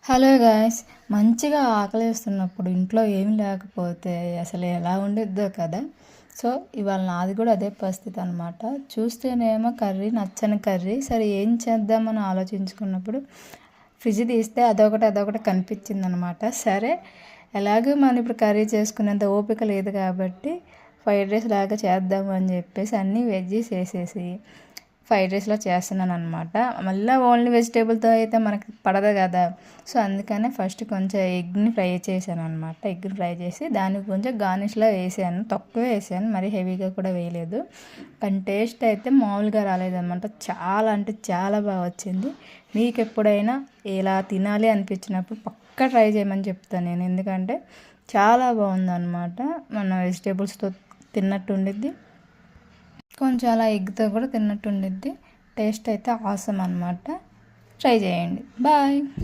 Hello guys, మంచిగా ఆకలేస్తున్నప్పుడు ఇంట్లో ఏమి లేకపోతే అసలు ఎలా ఉండిద్దో కదా. సో ఇవాళ నాది కూడా అదే పరిస్థితి అనమాట. చూస్తేనేమో కర్రీ నచ్చని కర్రీ. సరే ఏం చేద్దామని ఆలోచించుకున్నప్పుడు ఫ్రిడ్జ్ తీస్తే అదొకటి కనిపించింది అనమాట. సరే ఎలాగో మనం ఇప్పుడు కర్రీ చేసుకునేంత ఓపిక లేదు కాబట్టి ఫ్రైడ్ రైస్ లాగా చేద్దాము అని చెప్పేసి అన్నీ వెజ్జీస్ వేసేసి ఫ్రైడ్ రైస్లో చేస్తున్నాను అనమాట. మళ్ళీ ఓన్లీ వెజిటేబుల్తో అయితే మనకి పడదు కదా. సో అందుకనే ఫస్ట్ కొంచెం ఎగ్ని ఫ్రై చేశాను అనమాట. ఎగ్ని ఫ్రై చేసి దానికి కొంచెం గార్నిష్లో వేసాను, తక్కువే వేసాను, మరీ హెవీగా కూడా వేయలేదు. కానీ టేస్ట్ అయితే మామూలుగా రాలేదన్నమాట. చాలా అంటే చాలా బాగా వచ్చింది. మీకు ఎప్పుడైనా ఇలా తినాలి అనిపించినప్పుడు పక్కా ట్రై చేయమని చెప్తాను నేను, ఎందుకంటే చాలా బాగుందన్నమాట. మన వెజిటేబుల్స్తో తిన్నట్టు ఉండిద్ది, కొంచెం అలా ఎగ్తో కూడా తిన్నట్టు ఉండిద్ది. టేస్ట్ అయితే ఆసమ్ అనమాట. ట్రై చేయండి. బాయ్.